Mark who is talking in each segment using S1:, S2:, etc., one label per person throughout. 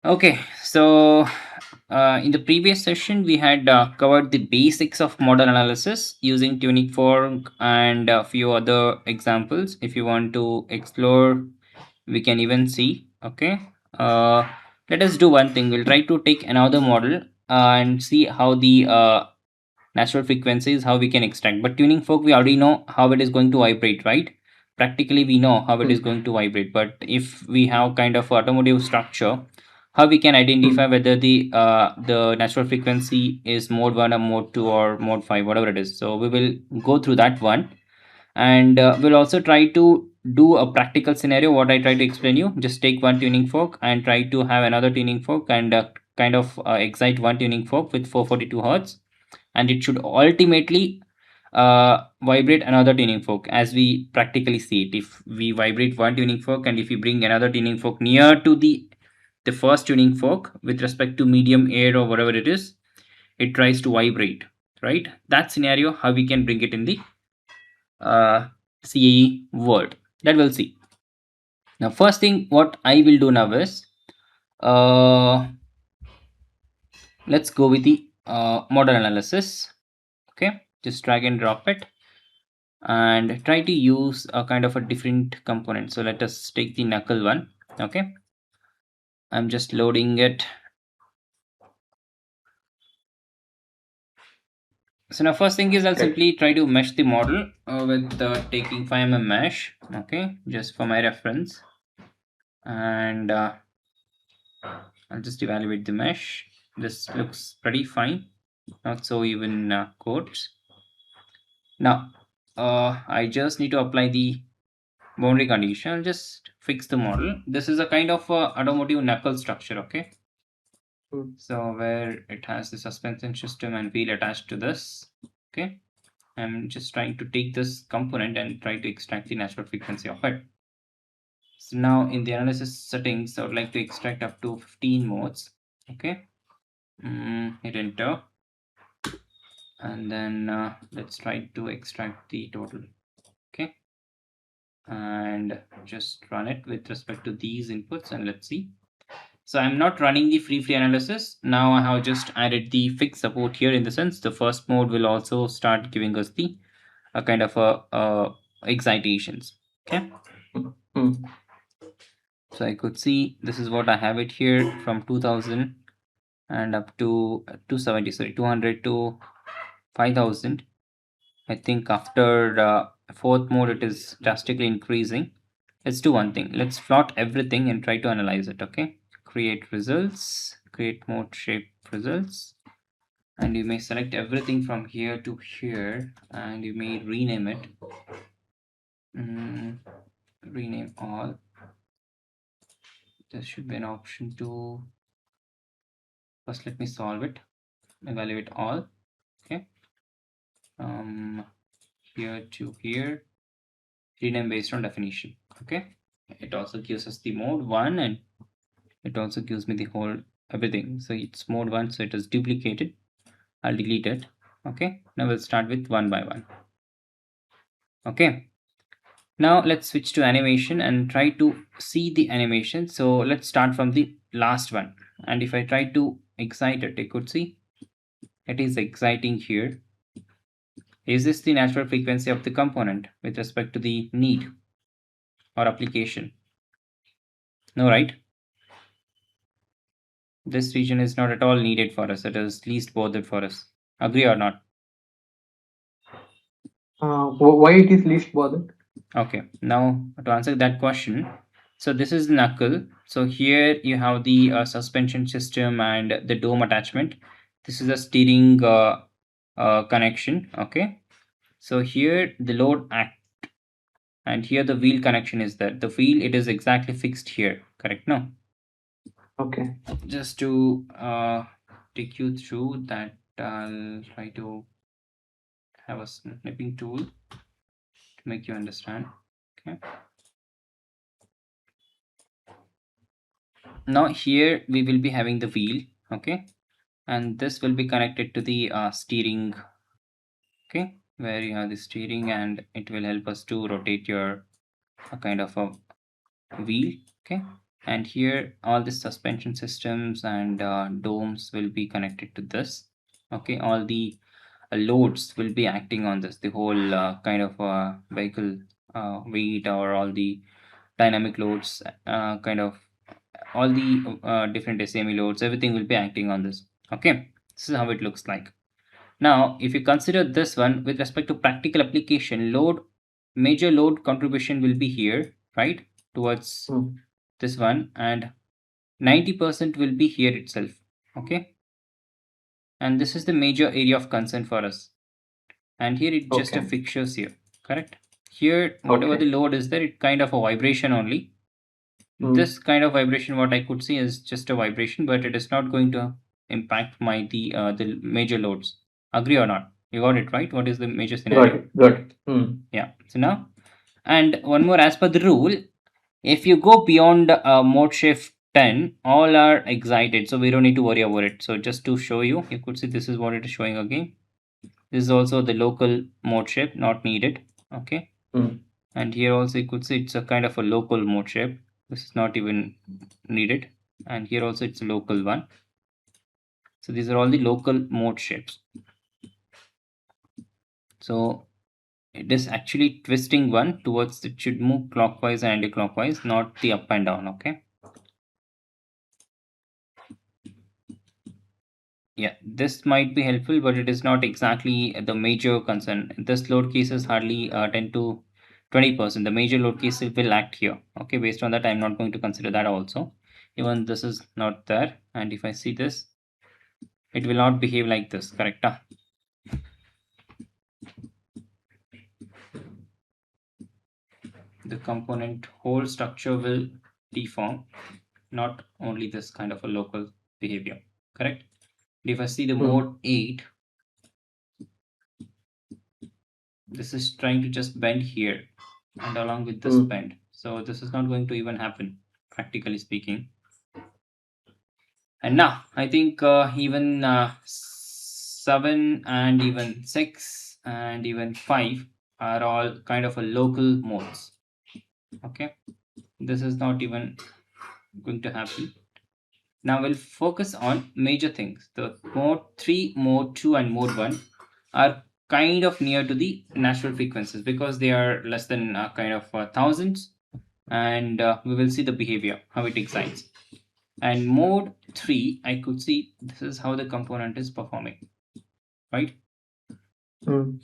S1: Okay, so in the previous session, we had covered the basics of model analysis using tuning fork and a few other examples. If you want to explore, we can even see. Okay, let us do one thing. We'll try to take another model and see how the natural frequencies, how we can extract. But tuning fork, we already know how it is going to vibrate, right? Practically, we know how it is going to vibrate. But if we have kind of automotive structure, how we can identify whether the natural frequency is mode 1 or mode 2 or mode 5, whatever it is. So we will go through that one, and we'll also try to do a practical scenario. What I try to explain you, just take one tuning fork and try to have another tuning fork and kind of excite one tuning fork with 442 hertz, and it should ultimately vibrate another tuning fork as we practically see it. If we vibrate one tuning fork and if we bring another tuning fork near to the first tuning fork with respect to medium air or whatever it is, it tries to vibrate, right? That scenario, how we can bring it in the CAE world, that we'll see. Now, first thing what I will do now is let's go with the model analysis. Okay, just drag and drop it and try to use a kind of a different component. So let us take the knuckle one. Okay, I'm just loading it. So now first thing is I'll simply try to mesh the model with taking 5mm mesh. Okay, just for my reference, and I'll just evaluate the mesh. This looks pretty fine, not so even codes. Now I just need to apply the boundary condition. I'll just fix the model. This is a kind of automotive knuckle structure. Okay, so where it has the suspension system and wheel attached to this. Okay, I'm just trying to take this component and try to extract the natural frequency of it. So now in the analysis settings, I would like to extract up to 15 modes. Okay, hit enter, and then let's try to extract the total. Okay, and just run it with respect to these inputs, and let's see. So I'm not running the free analysis. Now I have just added the fixed support here. In the sense, the first mode will also start giving us the kind of a excitations. Okay. So I could see this is what I have it here from 2000 and up to 270. Sorry, 200 to 5000. I think after fourth mode it is drastically increasing. Let's do one thing. Let's plot everything and try to analyze it. Okay. Create results, create mode shape results, and you may select everything from here to here and you may rename it. Rename all. There should be an option to first let me solve it, evaluate all. Okay, here to here, rename based on definition. Okay, it also gives us the mode 1 and it also gives me the whole everything. So it's mode 1, so it is duplicated. I'll delete it. Okay, now we'll start with one by one. Okay, now let's switch to animation and try to see the animation. So let's start from the last one, and if I try to excite it, I could see it is exciting here. Is this the natural frequency of the component with respect to the need or application? No, right? This region is not at all needed for us. It is least bothered for us. Agree or not?
S2: Why it is least bothered?
S1: Okay, now to answer that question, so this is knuckle. So here you have the suspension system and the dome attachment. This is a steering connection. Okay, so here the load act, and here the wheel connection is there. The wheel, it is exactly fixed here, correct? No.
S2: Okay.
S1: Just to take you through that, I'll try to have a snipping tool to make you understand. Okay. Now here we will be having the wheel. Okay, and this will be connected to the steering. Okay, where you have the steering and it will help us to rotate your kind of a wheel. Okay, And here all the suspension systems and domes will be connected to this. Okay, all the loads will be acting on this, the whole kind of vehicle weight, or all the dynamic loads, kind of all the different semi loads, everything will be acting on this. Okay, this is how it looks like. Now if you consider this one with respect to practical application, major load contribution will be here, right, towards this one, and 90% will be here itself. Okay, and this is the major area of concern for us. And here it just a
S2: Okay.
S1: fixtures here, correct? Here whatever the
S2: Okay.
S1: load is there, it kind of a vibration only. This kind of vibration, what I could see, is just a vibration, but it is not going to impact the major loads. Agree or not? You got it right? What is the major
S2: Got
S1: scenario?
S2: it. Got it.
S1: Yeah. So now, and one more, as per the rule, if you go beyond mode shift 10, all are excited, so we don't need to worry about it. So just to show you, you could see this is what it is showing again. This is also the local mode shape, not needed. Okay. And here also you could see it's a kind of a local mode shape. This is not even needed. And here also it's a local one. So these are all the local mode shapes. So it is actually twisting one towards, it should move clockwise and anti-clockwise, not the up and down. Okay. Yeah, this might be helpful, but it is not exactly the major concern. This load case is hardly 10 to 20%. The major load case will act here. Okay, based on that, I'm not going to consider that also. Even this is not there. And if I see this, it will not behave like this, correct? The component whole structure will deform, not only this kind of a local behavior, correct? If I see the mode 8, this is trying to just bend here and along with this bend. So this is not going to even happen, practically speaking. And now I think even 7 and even 6 and even 5 are all kind of a local modes. Okay, this is not even going to happen. Now we'll focus on major things. The mode 3, mode 2 and mode 1 are kind of near to the natural frequencies because they are less than kind of thousands, and we will see the behavior, how it excites. And mode 3, I could see this is how the component is performing, right? Do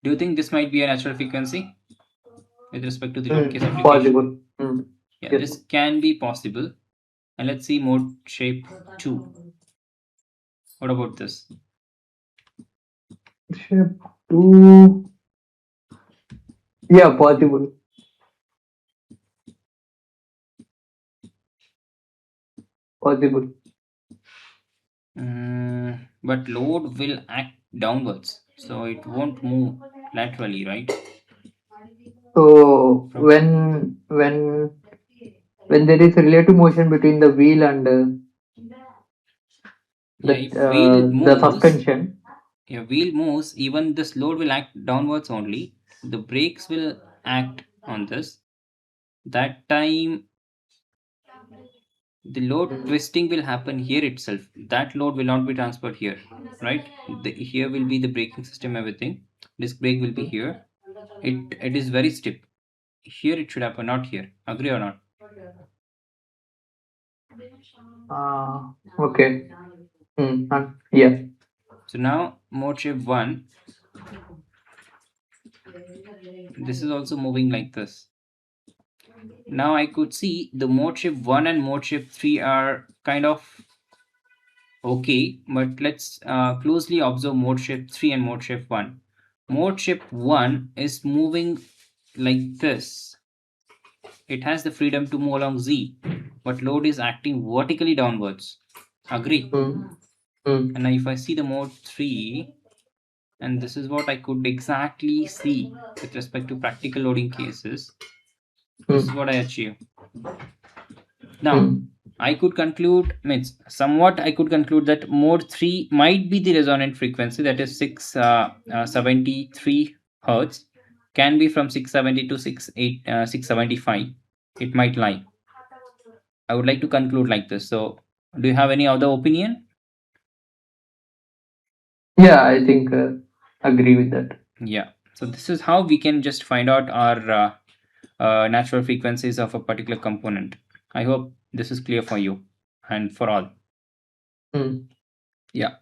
S1: you think this might be a natural frequency with respect to the load case application?
S2: Possible.
S1: Yeah, yes, this can be possible. And let's see mode shape 2. What about this?
S2: Shape 2. Yeah, possible. Possible.
S1: But load will act downwards, so it won't move laterally, right?
S2: So when there is a relative motion between the wheel and the suspension.
S1: If wheel moves, even this load will act downwards only. The brakes will act on this. That time the load twisting will happen here itself. That load will not be transferred here, right? Here will be the braking system, everything. Disc brake will be here. It is very stiff. Here it should happen, not here. Agree or not?
S2: Okay. Yeah.
S1: So now mode shape 1, this is also moving like this. Now I could see the mode shape 1 and mode shape 3 are kind of okay, but let's closely observe mode shape 3 and mode shape 1. Mode shape 1 is moving like this. It has the freedom to move along Z, but load is acting vertically downwards. Agree? And now if I see the mode 3, and this is what I could exactly see with respect to practical loading cases, this is what I achieve. Now I could conclude, somewhat I could conclude that mode 3 might be the resonant frequency, that is 673 hertz, can be from 670 to 675. It might lie. I would like to conclude like this. So, do you have any other opinion?
S2: Yeah, I think agree with that.
S1: Yeah. So this is how we can just find out our natural frequencies of a particular component. I hope this is clear for you and for all.
S2: Hmm.
S1: Yeah.